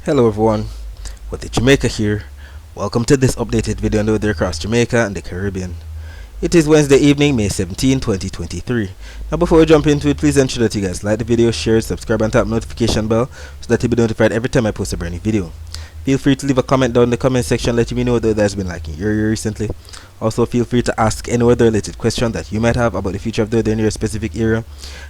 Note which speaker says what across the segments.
Speaker 1: Hello everyone, with the Jamaica here. Welcome to this updated video on the weather across Jamaica and the Caribbean. It is Wednesday evening, May 17, 2023. Now before we jump into it, please ensure that you guys like the video, share, subscribe and tap the notification bell so that you'll be notified every time I post a brand new video. Feel free to leave a comment down in the comment section letting me know what the weather has been like in your area recently. Also feel free to ask any weather related question that you might have about the future of the weather in your specific area.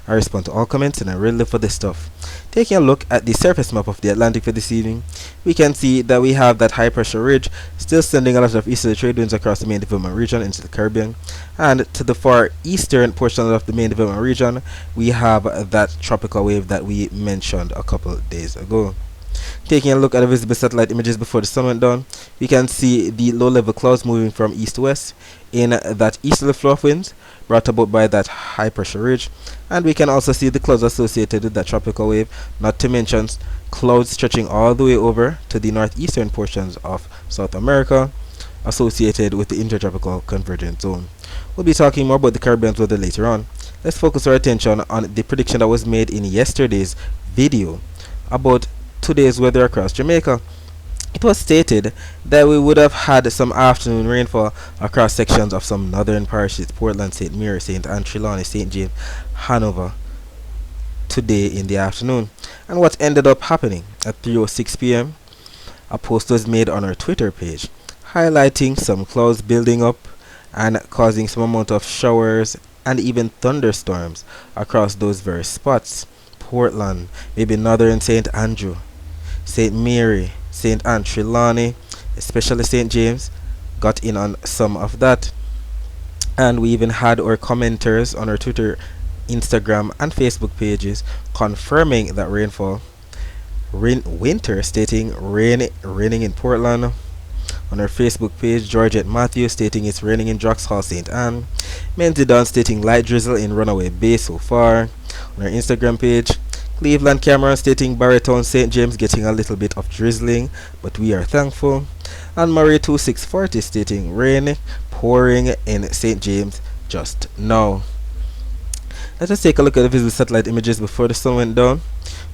Speaker 1: I respond to all comments and I really live for this stuff. Taking a look at the surface map of the Atlantic for this evening, we can see that we have that high pressure ridge still sending a lot of easterly trade winds across the main development region into the Caribbean, and to the far eastern portion of the main development region we have that tropical wave that we mentioned a couple days ago. Taking a look at the visible satellite images before the sun went down, we can see the low-level clouds moving from east to west in that easterly flow of winds brought about by that high-pressure ridge, and we can also see the clouds associated with that tropical wave, not to mention clouds stretching all the way over to the northeastern portions of South America associated with the intertropical convergence zone. We'll be talking more about the Caribbean weather later on. Let's focus our attention on the prediction that was made in yesterday's video about today's weather across Jamaica. It was stated that we would have had some afternoon rainfall across sections of some northern parishes, Portland, St. Mary, St. Anne, Trelawney, St. James, Hanover, today in the afternoon. And what ended up happening at 3:06 p.m, a post was made on our Twitter page highlighting some clouds building up and causing some amount of showers and even thunderstorms across those very spots. Portland, maybe northern St. Andrew, St. Mary, St. Anne, Trelawney, especially St. James, got in on some of that. And we even had our commenters on our Twitter, Instagram and Facebook pages confirming that rainfall. Winter stating raining in Portland. On our Facebook page, Georgette Matthews stating it's raining in Hall, St. Anne. Menzi Don stating light drizzle in Runaway Bay so far. On our Instagram page, Cleveland Cameron stating Barrytown, St. James getting a little bit of drizzling, but we are thankful. And Murray 2640 stating rain pouring in St. James just now. Let us take a look at the visible satellite images before the sun went down.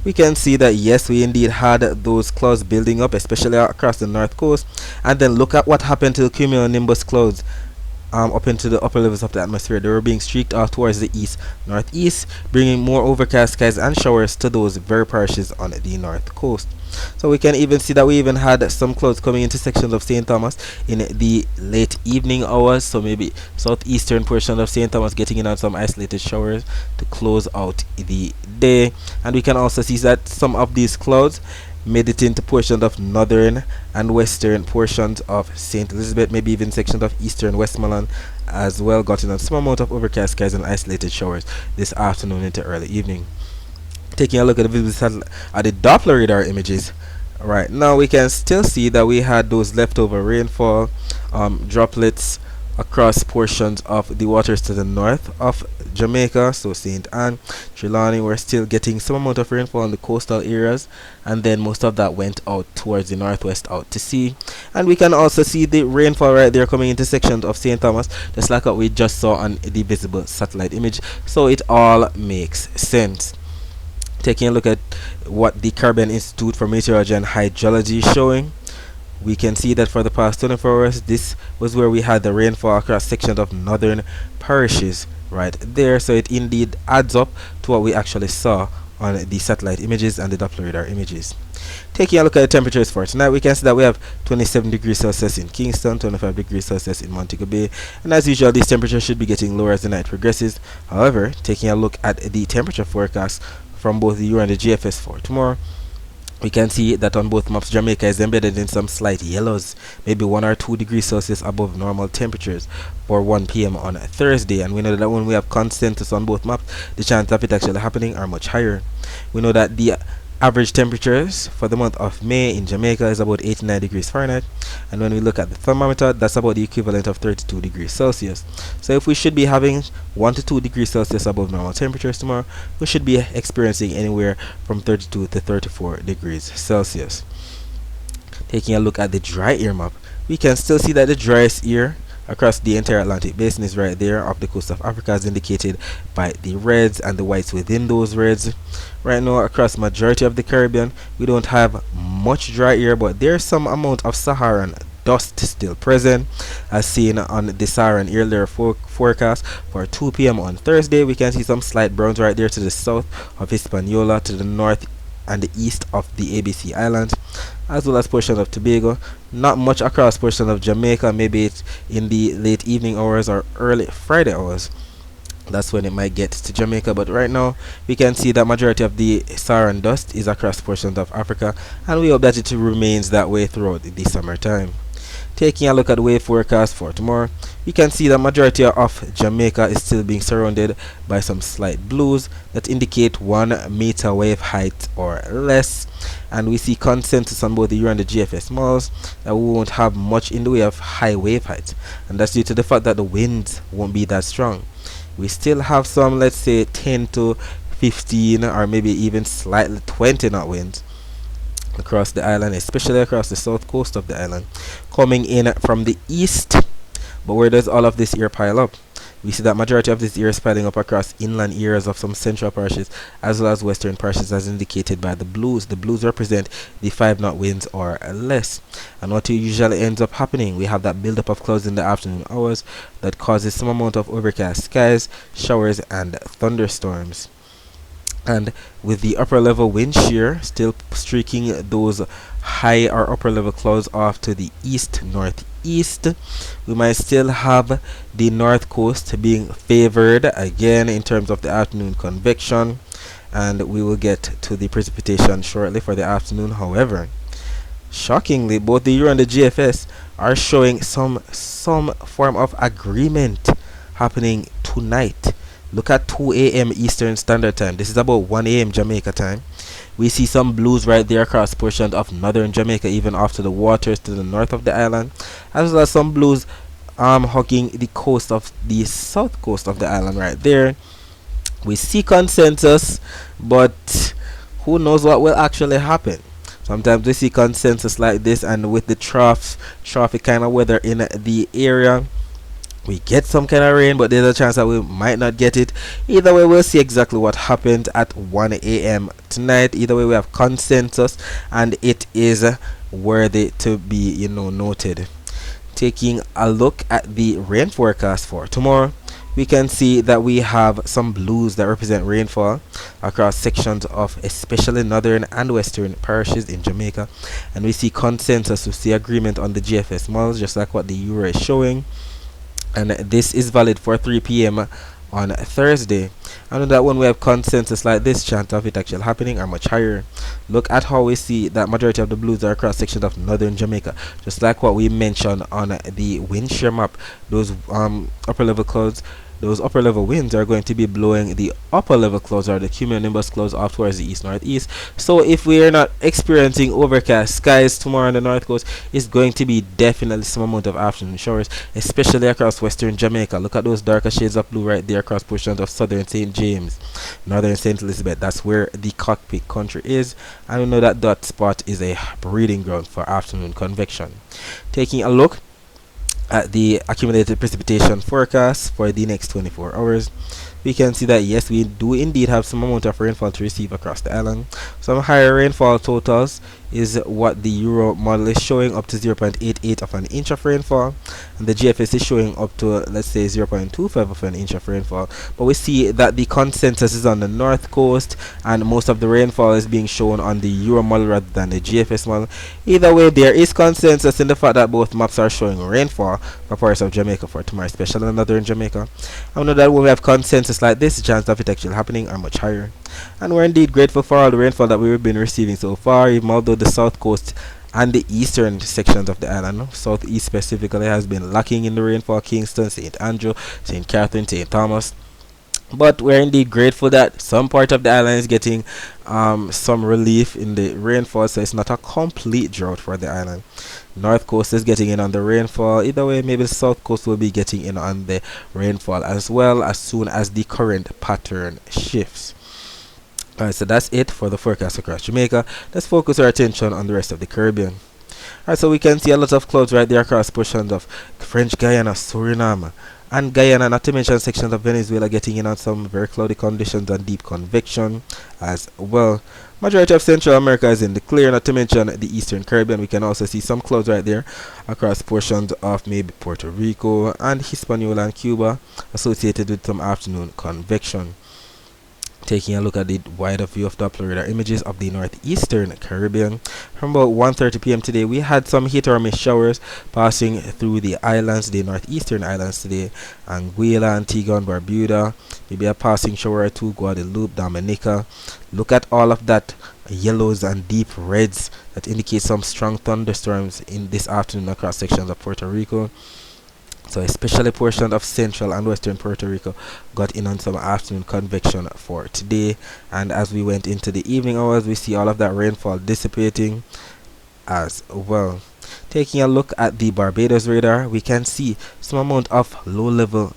Speaker 1: We can see that yes, we indeed had those clouds building up, especially across the north coast. And then look at what happened to the cumulonimbus clouds up into the upper levels of the atmosphere. They were being streaked off towards the east northeast, bringing more overcast skies and showers to those very parishes on the north coast. So we can even see that we even had some clouds coming into sections of St. Thomas in the late evening hours, so maybe southeastern portion of St. Thomas getting in on some isolated showers to close out the day. And we can also see that some of these clouds made it into portions of northern and western portions of St. Elizabeth, maybe even sections of eastern Westmoreland as well, got in a small amount of overcast skies and isolated showers this afternoon into early evening. Taking a look at the visible satellite at the Doppler radar images right now, we can still see that we had those leftover rainfall droplets across portions of the waters to the north of Jamaica. So St. Anne, Trelawney, we're still getting some amount of rainfall on the coastal areas, and then most of that went out towards the northwest out to sea. And we can also see the rainfall right there coming into sections of St. Thomas, just like what we just saw on the visible satellite image. So it all makes sense. Taking a look at what the Caribbean Institute for Meteorology and Hydrology is showing, we can see that for the past 24 hours, this was where we had the rainfall across sections of northern parishes right there. So it indeed adds up to what we actually saw on the satellite images and the Doppler radar images. Taking a look at the temperatures for tonight, we can see that we have 27 degrees Celsius in Kingston, 25 degrees Celsius in Montego Bay, and as usual these temperatures should be getting lower as the night progresses. However, taking a look at the temperature forecast from both the Euro and the GFS for tomorrow, we can see that on both maps Jamaica is embedded in some slight yellows, maybe 1 or 2 degrees Celsius above normal temperatures for 1 p.m. on Thursday. And we know that when we have consensus on both maps, the chances of it actually happening are much higher. We know that the average temperatures for the month of May in Jamaica is about 89 degrees Fahrenheit, and when we look at the thermometer, that's about the equivalent of 32 degrees Celsius. So if we should be having 1 to 2 degrees Celsius above normal temperatures tomorrow, we should be experiencing anywhere from 32 to 34 degrees Celsius. Taking a look at the dry air map, we can still see that the driest air across the entire Atlantic basin is right there off the coast of Africa, as indicated by the reds and the whites within those reds. Right now across majority of the Caribbean, we don't have much dry air, but there's some amount of Saharan dust still present, as seen on the Saharan earlier forecast for 2 p.m. on Thursday. We can see some slight browns right there to the south of Hispaniola, to the north and the east of the ABC Islands, as well as portion of Tobago. Not much across portion of Jamaica, maybe it's in the late evening hours or early Friday hours. That's when it might get to Jamaica, but right now we can see that majority of the Saharan dust is across portions of Africa, and we hope that it remains that way throughout the summertime. Taking a look at the wave forecast for tomorrow, we can see the majority of Jamaica is still being surrounded by some slight blues that indicate 1 meter wave height or less, and we see consensus on both the Euro and the GFS models that we won't have much in the way of high wave height, and that's due to the fact that the winds won't be that strong. We still have some, let's say, 10 to 15 or maybe even slightly 20 knot winds across the island, especially across the south coast of the island, coming in from the east. But where does all of this air pile up? We see that majority of this air is piling up across inland areas of some central parishes as well as western parishes, as indicated by the blues. The blues represent the 5 knot winds or less. And what usually ends up happening, we have that buildup of clouds in the afternoon hours that causes some amount of overcast skies, showers and thunderstorms. And with the upper level wind shear still streaking those high or upper level clouds off to the east northeast, we might still have the north coast being favored again in terms of the afternoon convection, and we will get to the precipitation shortly for the afternoon. However, shockingly, both the Euro and the GFS are showing some form of agreement happening tonight. Look at 2 a.m. Eastern Standard Time. This is about 1 a.m. Jamaica time. We see some blues right there across portions of northern Jamaica, even off to the waters to the north of the island, as well as some blues hugging the coast of the south coast of the island right there. We see consensus, but who knows what will actually happen. Sometimes we see consensus like this, and with the trophy kind of weather in the area, we get some kind of rain, but there's a chance that we might not get it. Either way, we'll see exactly what happened at 1 a.m. tonight. Either way, we have consensus, and it is worthy to be noted. Taking a look at the rain forecast for tomorrow, we can see that we have some blues that represent rainfall across sections of especially northern and western parishes in Jamaica, and we see consensus, we see agreement on the GFS models, just like what the Euro is showing. And this is valid for 3 p.m. on Thursday. I know that when we have consensus like this, chance of it actually happening are much higher. Look at how we see that majority of the blues are across sections of northern Jamaica, just like what we mentioned on the wind shear map. Those upper level clouds, those upper level winds are going to be blowing the upper level clouds or the cumulonimbus clouds off towards the east northeast. So if we are not experiencing overcast skies tomorrow on the north coast, it's going to be definitely some amount of afternoon showers, especially across western Jamaica. Look at those darker shades of blue right there across portions of southern St. James, northern St. Elizabeth. That's where the cockpit country is, and we know that that spot is a breeding ground for afternoon convection. Taking a look at the accumulated precipitation forecast for the next 24 hours, we can see that yes, we do indeed have some amount of rainfall to receive across the island. Some higher rainfall totals is what the Euro model is showing, up to 0.88 of an inch of rainfall, and the GFS is showing up to, let's say, 0.25 of an inch of rainfall. But we see that the consensus is on the north coast, and most of the rainfall is being shown on the Euro model rather than the GFS model. Either way, there is consensus in the fact that both maps are showing rainfall for parts of Jamaica for tomorrow, especially in northern Jamaica. I know that when we have consensus like this, the chance of it actually happening are much higher, and we're indeed grateful for all the rainfall that we've been receiving so far, even although the south coast and the eastern sections of the island, southeast specifically, has been lacking in the rainfall. Kingston, St. Andrew, St. Catherine, St. Thomas. But we're indeed grateful that some part of the island is getting some relief in the rainfall, so it's not a complete drought for the island. North coast is getting in on the rainfall. Either way, maybe the south coast will be getting in on the rainfall as well, as soon as the current pattern shifts. Alright, so that's it for the forecast across Jamaica. Let's focus our attention on the rest of the Caribbean. Alright, so we can see a lot of clouds right there across portions of French Guiana, Suriname, and Guyana, not to mention sections of Venezuela, getting in on some very cloudy conditions and deep convection as well. Majority of Central America is in the clear, not to mention the Eastern Caribbean. We can also see some clouds right there across portions of maybe Puerto Rico and Hispaniola and Cuba, associated with some afternoon convection. Taking a look at the wider view of Doppler radar images of the northeastern Caribbean. From about 1:30 p.m. today, we had some hit or miss showers passing through the islands, the northeastern islands today, Anguilla, Antigua and Barbuda. Maybe a passing shower or two, Guadeloupe, Dominica. Look at all of that yellows and deep reds that indicate some strong thunderstorms in this afternoon across sections of Puerto Rico. So especially portions of central and western Puerto Rico got in on some afternoon convection for today, and as we went into the evening hours, we see all of that rainfall dissipating as well. Taking a look at the Barbados radar, we can see some amount of low level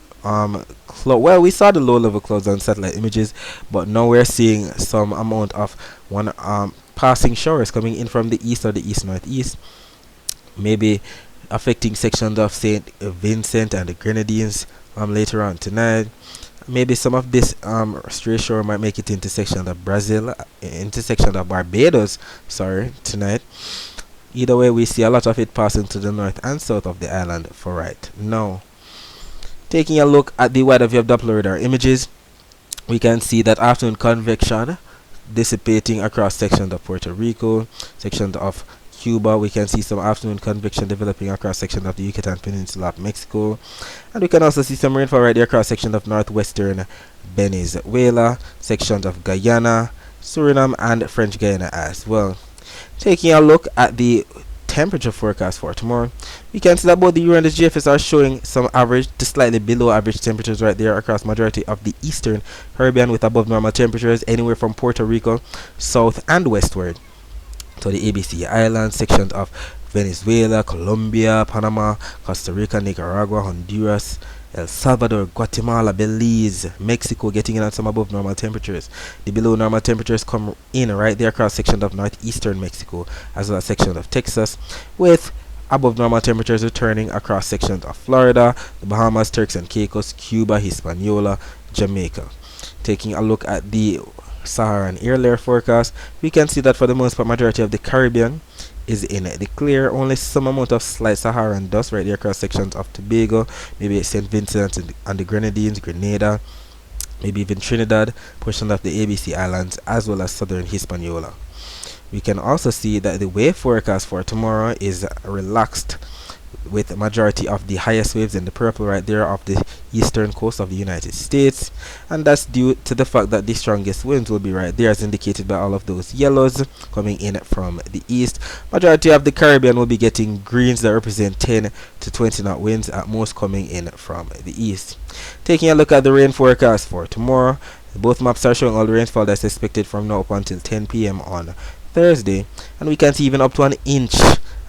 Speaker 1: well, we saw the low level clouds on satellite images, but now we're seeing some amount of one passing showers coming in from the east or the east northeast, maybe affecting sections of St. Vincent and the Grenadines later on tonight. Maybe some of this stray shower might make it into sections of Brazil, into sections of Barbados, tonight. Either way, we see a lot of it passing to the north and south of the island for right now. Taking a look at the wider view of Doppler radar images, we can see that afternoon convection dissipating across sections of Puerto Rico, sections of Cuba. We can see some afternoon convection developing across sections of the Yucatan Peninsula of Mexico, and we can also see some rainfall right there across sections of northwestern Venezuela, sections of Guyana, Suriname and French Guiana as well. Taking a look at the temperature forecast for tomorrow, we can see that both the Euro and the GFS are showing some average to slightly below average temperatures right there across majority of the eastern Caribbean, with above normal temperatures anywhere from Puerto Rico south and westward to the ABC Islands, sections of Venezuela, Colombia, Panama, Costa Rica, Nicaragua, Honduras, El Salvador, Guatemala, Belize, Mexico getting in at some above normal temperatures. The below normal temperatures come in right there across sections of northeastern Mexico as well as sections of Texas, with above normal temperatures returning across sections of Florida, the Bahamas, Turks and Caicos, Cuba, Hispaniola, Jamaica. Taking a look at the Saharan air layer forecast, we can see that for the most part majority of the Caribbean is in the clear. Only some amount of slight Saharan dust right there across sections of Tobago, maybe St. Vincent and the Grenadines, Grenada, maybe even Trinidad, portion of the ABC Islands as well as southern Hispaniola. We can also see that the wave forecast for tomorrow is relaxed, with the majority of the highest waves in the purple right there of the eastern coast of the United States, and that's due to the fact that the strongest winds will be right there as indicated by all of those yellows coming in from the east. Majority of the Caribbean will be getting greens that represent 10 to 20 knot winds at most coming in from the east. Taking a look at the rain forecast for tomorrow, both maps are showing all the rainfall that's expected from now up until 10 p.m. on Thursday, and we can see even up to an inch,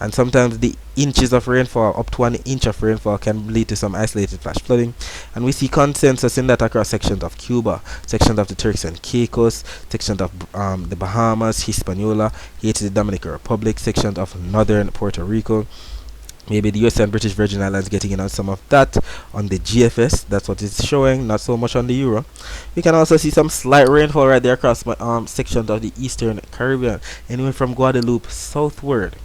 Speaker 1: and sometimes the inches of rainfall, up to 1 inch of rainfall, can lead to some isolated flash flooding. And we see consensus in that across sections of Cuba, sections of the Turks and Caicos, sections of the Bahamas, Hispaniola, Haiti, the Dominican Republic, sections of northern Puerto Rico, maybe the US and British Virgin Islands getting in on some of that on the GFS. That's what it's showing, not so much on the Euro. We can also see some slight rainfall right there across sections of the eastern Caribbean, anywhere from Guadeloupe southward.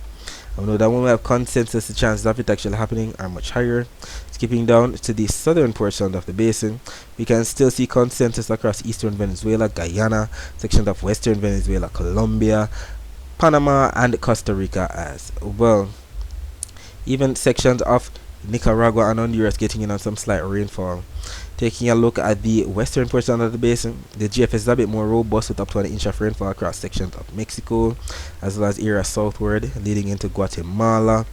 Speaker 1: I know that when we have consensus, the chances of it actually happening are much higher. Skipping down to the southern portion of the basin, we can still see consensus across eastern Venezuela, Guyana, sections of western Venezuela, Colombia, Panama and Costa Rica as well. Even sections of Nicaragua and Honduras getting in on some slight rainfall. Taking a look at the western portion of the basin, the GFS is a bit more robust with up to 1 inch of rainfall across sections of Mexico as well as areas southward leading into Guatemala.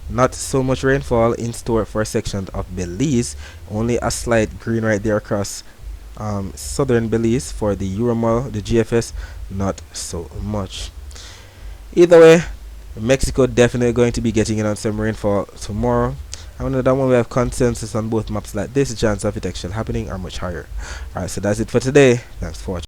Speaker 1: Not so much rainfall in store for sections of Belize, only a slight green right there across southern Belize. For the Euromol, the GFS, not so much. Either way, Mexico definitely going to be getting in on some rainfall tomorrow. I know that when we have consensus on both maps like this, the chance of it actually happening are much higher. Alright, so that's it for today. Thanks for watching.